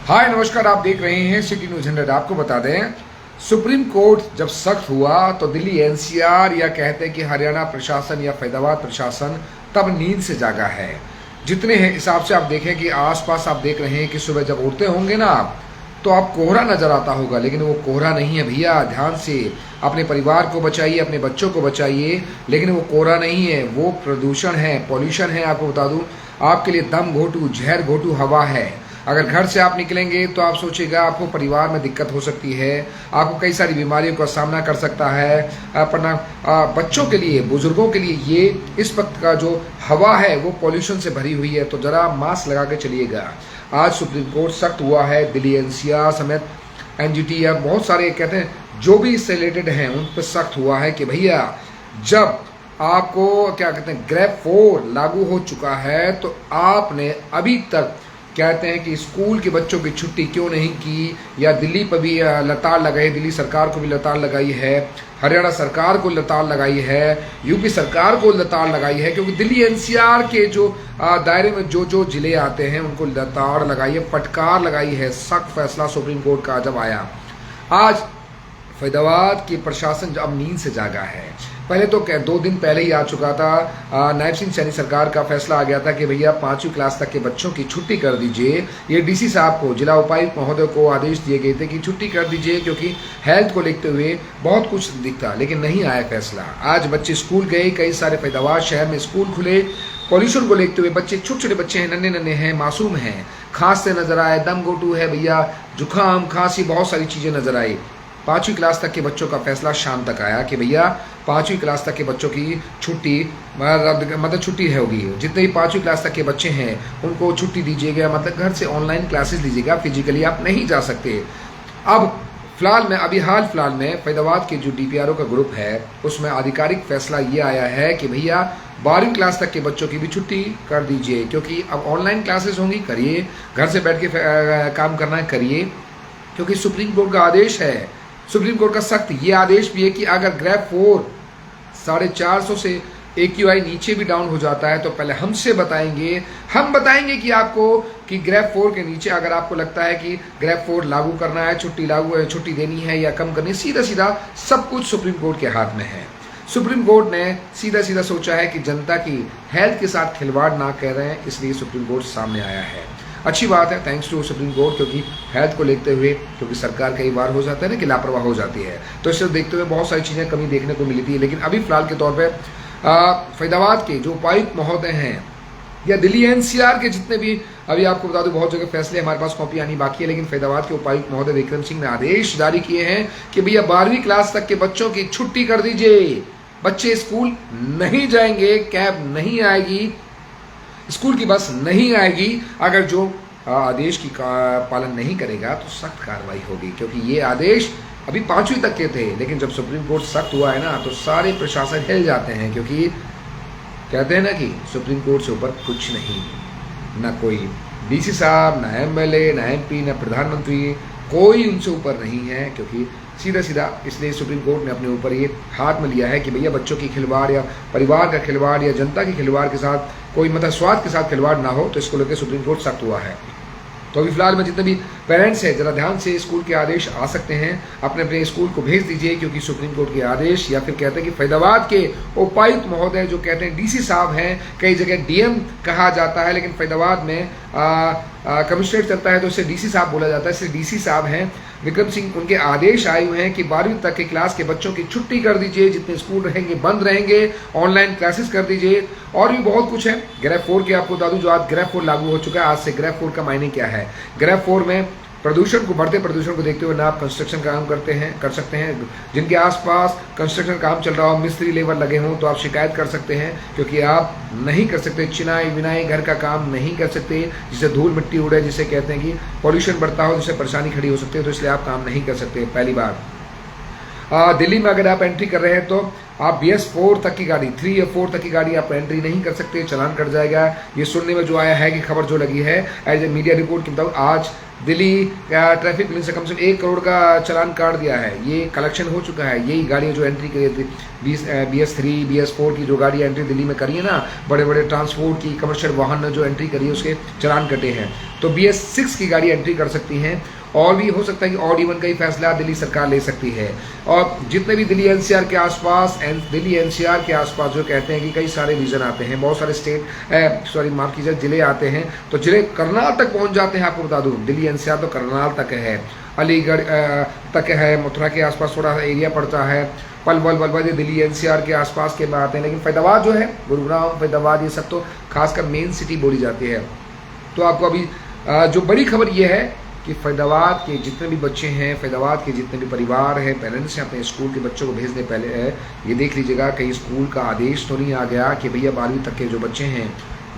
हाय नमस्कार, आप देख रहे हैं सिटी न्यूज 100। आपको बता दें, सुप्रीम कोर्ट जब सख्त हुआ तो दिल्ली एनसीआर या कहते हैं कि हरियाणा प्रशासन या फैजाबाद प्रशासन तब नींद से जागा है। जितने हैं हिसाब से आप देखें कि आसपास आप देख रहे हैं कि सुबह जब उठते होंगे ना आप, तो आप कोहरा नजर आता होगा, लेकिन वो कोहरा नहीं है भैया। ध्यान से अपने परिवार को बचाइए, अपने बच्चों को बचाइए, लेकिन वो कोहरा नहीं है, वो प्रदूषण है, पॉल्यूशन है। आपको बता दूं, आपके लिए दम घोटू, जहर घोटू हवा है। अगर घर से आप निकलेंगे तो आप सोचिएगा आपको परिवार में दिक्कत हो सकती है, आपको कई सारी बीमारियों का सामना कर सकता है। अपना बच्चों के लिए, बुजुर्गों के लिए ये इस वक्त का जो हवा है वो पॉल्यूशन से भरी हुई है, तो जरा मास्क लगा के चलिएगा। आज सुप्रीम कोर्ट सख्त हुआ है, दिल्ली एनसीआर समेत एनजीटी या बहुत सारे कहते हैं जो भी इससे रिलेटेड हैं उन पर सख्त हुआ है कि भैया जब आपको क्या कहते हैं ग्रेड 4 लागू हो चुका है तो आपने अभी तक कहते हैं कि स्कूल के बच्चों की छुट्टी क्यों नहीं की, या दिल्ली पर भी लताड़ लगाई, दिल्ली सरकार को भी लताड़ लगाई है, हरियाणा सरकार को लताड़ लगाई है, यूपी सरकार को लताड़ लगाई है, क्योंकि दिल्ली एनसीआर के जो दायरे में जो जिले आते हैं उनको लताड़ लगाई है, फटकार लगाई है। सख्त फैसला सुप्रीम कोर्ट का जब आया आज, फैजाबाद के प्रशासन अब नींद से जागा है। पहले तो 2 दिन पहले ही आ चुका था, नायब सिंह सैनी सरकार का फैसला आ गया था कि भैया 5वीं क्लास तक के बच्चों की छुट्टी कर दीजिए। ये डीसी साहब को, जिला उपायुक्त महोदय को आदेश दिए गए थे कि छुट्टी कर दीजिए, क्योंकि हेल्थ को लेते हुए बहुत कुछ दिखता, लेकिन नहीं आया फैसला। आज बच्चे स्कूल गए, कई सारे फैजाबाद शहर में स्कूल खुले। पॉल्यूशन को लेते हुए बच्चे, छोटे छोटे बच्चे हैं, नन्हे नन्हे हैं, मासूम हैं, खांसते नजर आए, दम घोटू है भैया, जुकाम खांसी, बहुत सारी चीजें नजर आई। 5वीं क्लास तक के बच्चों का फैसला शाम तक आया कि भैया 5वीं क्लास तक के बच्चों की छुट्टी मतलब छुट्टी होगी। जितने भी 5वीं क्लास तक के बच्चे हैं उनको छुट्टी दीजिएगा, मतलब घर से ऑनलाइन क्लासेस लीजिएगा, फिजिकली आप नहीं जा सकते। अब फिलहाल में हाल फिलहाल में फैजाबाद के जो डीपीआरओ का ग्रुप है उसमें आधिकारिक फैसला ये आया है कि भैया 12वीं क्लास तक के बच्चों की भी छुट्टी कर दीजिए, क्योंकि अब ऑनलाइन क्लासेस होंगी, करिए, घर से बैठ के काम करना है करिए, क्योंकि सुप्रीम कोर्ट का आदेश है। सुप्रीम कोर्ट का सख्त ये आदेश भी है कि अगर ग्रेड 4 450 से AQI नीचे भी डाउन हो जाता है तो पहले हमसे बताएंगे, हम बताएंगे कि आपको कि ग्रेड 4 के नीचे अगर आपको लगता है कि ग्रेड 4 लागू करना है, छुट्टी देनी है या कम करनी, सीधा सीधा सब कुछ सुप्रीम कोर्ट के हाथ में है। सुप्रीम कोर्ट ने सीधा सीधा सोचा है कि जनता की हेल्थ के साथ खिलवाड़ ना कर रहे हैं, इसलिए सुप्रीम कोर्ट सामने आया है। अच्छी बात है, थैंक्स टू सुप्रीम कोर्ट, क्योंकि हेल्थ को लेते हुए, क्योंकि सरकार कई बार हो जाता है ना कि लापरवाह हो जाती है, तो इसे देखते हुए बहुत सारी चीज़ें कमी देखने को मिली थी। लेकिन अभी फिलहाल के तौर पे फैजाबाद के जो उपायुक्त महोदय हैं या दिल्ली एनसीआर के जितने भी, अभी आपको बता दूं बहुत जगह फैसले हमारे पास कॉपी आनी बाकी है, लेकिन फैजाबाद के उपायुक्त महोदय विक्रम सिंह ने आदेश जारी किए हैं कि भैया 12वीं क्लास तक के बच्चों की छुट्टी कर दीजिए। बच्चे स्कूल नहीं जाएंगे, कैब नहीं आएगी, स्कूल की बस नहीं आएगी। अगर जो आदेश की पालन नहीं करेगा तो सख्त कार्रवाई होगी, क्योंकि ये आदेश अभी 5वीं तक के थे, लेकिन जब सुप्रीम कोर्ट सख्त हुआ है ना तो सारे प्रशासन हिल जाते हैं, क्योंकि कहते हैं ना कि सुप्रीम कोर्ट से ऊपर कुछ नहीं, ना कोई डीसी साहब, ना MLA, ना MP, ना प्रधानमंत्री, कोई उनसे ऊपर नहीं है, क्योंकि सीधा सीधा इसलिए सुप्रीम कोर्ट ने अपने ऊपर ये हाथ में लिया है कि भैया बच्चों की खिलवाड़ या परिवार का खिलवाड़ या जनता की खिलवाड़ के साथ कोई मतलब स्वास्थ्य के साथ खिलवाड़ ना हो, तो इसको लेकर सुप्रीम कोर्ट सख्त हुआ है। तो अभी फिलहाल में जितने भी पेरेंट्स हैं जरा ध्यान से, स्कूल के आदेश आ सकते हैं, अपने अपने स्कूल को भेज दीजिए, क्योंकि सुप्रीम कोर्ट के आदेश, या फिर कहते हैं कि फैजाबाद के उपायुक्त महोदय जो कहते हैं डीसी साहब हैं, कई जगह DM कहा जाता है, लेकिन फैजाबाद में कमिश्नरेट चलता है तो उसे डीसी साहब बोला जाता है, इसलिए डीसी साहब हैं विक्रम सिंह, उनके आदेश आए हुए हैं कि 12वीं तक के क्लास के बच्चों की छुट्टी कर दीजिए, जितने स्कूल रहेंगे बंद रहेंगे, ऑनलाइन क्लासेस कर दीजिए, और भी बहुत कुछ है। ग्रेड 4 के आपको बता दूं, जो आज ग्रेड 4 लागू हो चुका है, आज से ग्रेड 4 का मायने क्या है। ग्रेड 4 में प्रदूषण को, बढ़ते प्रदूषण को देखते हुए ना आप कंस्ट्रक्शन का काम कर सकते हैं, जिनके आसपास कंस्ट्रक्शन काम चल रहा हो, मिस्त्री लेबर लगे हों, तो आप शिकायत कर सकते हैं, क्योंकि आप नहीं कर सकते चिनाई विनाई, घर का काम नहीं कर सकते, जिससे धूल मिट्टी उड़े, जिसे कहते हैं कि पॉल्यूशन बढ़ता हो, जिससे परेशानी खड़ी हो सकती है, तो इसलिए आप काम नहीं कर सकते। पहली बार दिल्ली में अगर आप एंट्री कर रहे हैं तो आप BS 4 तक की गाड़ी, 3 या 4 तक की गाड़ी आप एंट्री नहीं कर सकते, चलान कट जाएगा। ये सुनने में जो आया है कि खबर जो लगी है, एज ए मीडिया रिपोर्ट के मुताबिक आज दिल्ली ट्रैफिक पुलिस से कम से कम 1 करोड़ का चालान काट दिया है। ये कलेक्शन हो चुका है। यही गाड़ियाँ जो एंट्री करी थी BS3 BS4 की जो गाड़ियाँ एंट्री दिल्ली में करी है ना, बड़े बड़े ट्रांसपोर्ट की कमर्शियल वाहन जो एंट्री करी है उसके चालान कटे हैं। तो BS6 की गाड़ी एंट्री कर सकती हैं। और भी हो सकता है कि ऑड इवन का ही फैसला दिल्ली सरकार ले सकती है। और जितने भी दिल्ली NCR के आसपास जो कहते हैं कि कई सारे रीजन आते हैं, बहुत सारे माफ कीजिए जिले आते हैं, तो जिले करनाल तक पहुंच जाते हैं। आपको बता दूं दिल्ली NCR तो करनाल तक है, अलीगढ़ तक है, मथुरा के आसपास थोड़ा सा एरिया पड़ता है, पलवल दिल्ली NCR के आसपास के में आते हैं। लेकिन फैदाबाद जो है, गुरुग्राम फैदाबाद ये सब तो खासकर मेन सिटी बोली जाती है। तो आपको अभी जो बड़ी खबर ये है कि फैदाबाद के जितने भी बच्चे हैं, फैदाबाद के जितने भी परिवार हैं, पेरेंट्स हैं, अपने स्कूल के बच्चों को भेजने पहले ये देख लीजिएगा कहीं स्कूल का आदेश तो नहीं आ गया कि भैया 12वीं तक के जो बच्चे हैं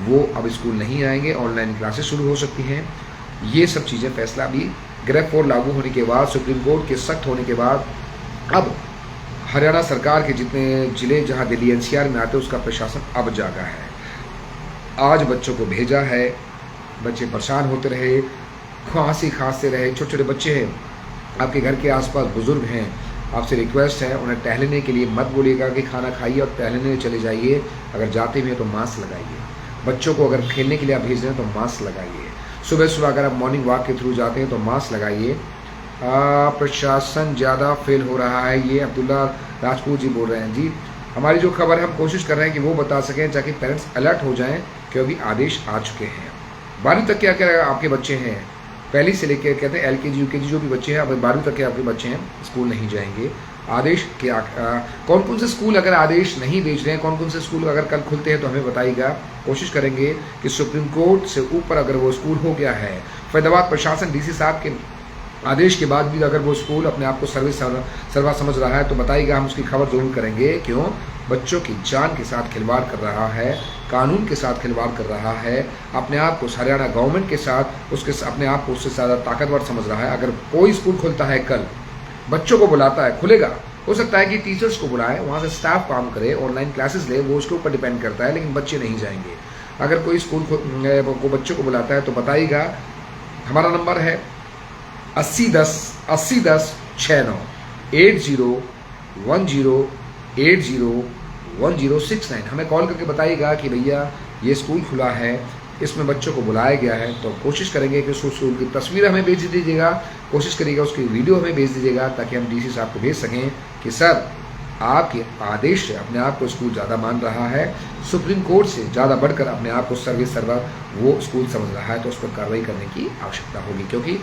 वो अब स्कूल नहीं आएंगे, ऑनलाइन क्लासेस शुरू हो सकती हैं। ये सब चीज़ें फैसला अभी ग्रेड 4 लागू होने के बाद, सुप्रीम कोर्ट के सख्त होने के बाद, अब हरियाणा सरकार के जितने जिले जहाँ दिल्ली NCR में आते हैं उसका प्रशासन अब जागा है। आज बच्चों को भेजा है, बच्चे परेशान होते रहे, खांसते रहे, छोटे छोटे बच्चे हैं, आपके घर के आसपास बुजुर्ग हैं, आपसे रिक्वेस्ट है उन्हें टहलने के लिए मत बोलिएगा कि खाना खाइए और टहलने चले जाइए। अगर जाते हुए तो मास्क लगाइए। बच्चों को अगर खेलने के लिए आप भेज रहे हैं तो मास्क लगाइए। सुबह अगर आप मॉर्निंग वॉक के थ्रू जाते हैं तो मास्क लगाइए। प्रशासन ज़्यादा फेल हो रहा है, ये अब्दुल्ला राजपूत जी बोल रहे हैं। जी हमारी जो खबर है हम कोशिश कर रहे हैं कि वो बता सकें ताकि पेरेंट्स अलर्ट हो जाएं कि अभी आदेश आ चुके हैं। 12वीं तक क्या क्या आपके बच्चे हैं, पहली से लेकर कहते हैं LKG UKG जो भी बच्चे हैं, अब 12वीं तक के आपके बच्चे हैं स्कूल नहीं जाएंगे। आदेश क्या कौन कौन से स्कूल अगर आदेश नहीं भेज रहे हैं, कौन कौन से स्कूल अगर कल खुलते हैं तो हमें बताइएगा। कोशिश करेंगे कि सुप्रीम कोर्ट से ऊपर अगर वो स्कूल हो गया है, फैदाबाद प्रशासन DC साहब के आदेश के बाद भी अगर वो स्कूल अपने आप को सर्वा समझ रहा है तो बताइएगा, हम उसकी खबर जरूर करेंगे। क्यों? बच्चों की जान के साथ खिलवाड़ कर रहा है, कानून के साथ खिलवाड़ कर रहा है, अपने आप को हरियाणा गवर्नमेंट के साथ अपने आप को उससे ज़्यादा ताकतवर समझ रहा है। अगर कोई स्कूल खुलता है कल, बच्चों को बुलाता है, खुलेगा, हो सकता है कि टीचर्स को बुलाए, वहाँ से स्टाफ काम करे, ऑनलाइन क्लासेस ले, वो उसके ऊपर डिपेंड करता है, लेकिन बच्चे नहीं जाएंगे। अगर कोई स्कूल को बच्चों को बुलाता है तो बताइएगा। हमारा नंबर है 8010 69 8010 हमें कॉल करके बताइएगा कि भैया ये स्कूल खुला है, इसमें बच्चों को बुलाया गया है। तो कोशिश करेंगे कि उस स्कूल की तस्वीर हमें भेज दीजिएगा, कोशिश करिएगा उसकी वीडियो हमें भेज दीजिएगा ताकि हम DC साहब को भेज सकें कि सर आपके आदेश से अपने आप को स्कूल ज़्यादा मान रहा है, सुप्रीम कोर्ट से ज़्यादा बढ़कर अपने आप को सर्वर वो स्कूल समझ रहा है, तो उस पर कार्रवाई करने की आवश्यकता होगी, क्योंकि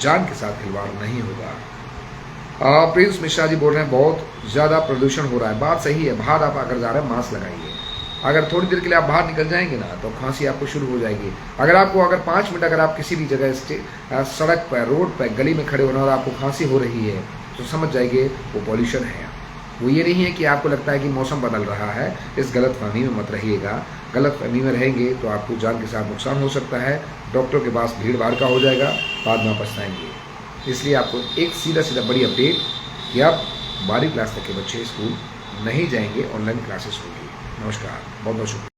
जान के साथ खिलवाड़ नहीं होगा। प्रिंस मिश्रा जी बोल रहे हैं बहुत ज़्यादा प्रदूषण हो रहा है। बात सही है, बाहर आप अगर जा रहे हैं मास्क लगाइए। अगर थोड़ी देर के लिए आप बाहर निकल जाएंगे ना तो खांसी आपको शुरू हो जाएगी। अगर 5 मिनट अगर आप किसी भी जगह सड़क पर, रोड पर, गली में खड़े होना और आपको खांसी हो रही है तो समझ जाइए वो पॉल्यूशन है। वो ये नहीं है कि आपको लगता है कि मौसम बदल रहा है। इस गलतफहमी में मत रहिएगा। गलतफहमी में रहेंगे तो आपको जान के साथ नुकसान हो सकता है, डॉक्टरों के पास भीड़ भाड़ का हो जाएगा, बाद में पछताएंगे। इसलिए आपको एक सीधा बड़ी अपडेट कि आप 12वीं क्लास तक के बच्चे स्कूल नहीं जाएंगे, ऑनलाइन क्लासेस होगी। नमस्कार, बहुत बहुत शुक्रिया।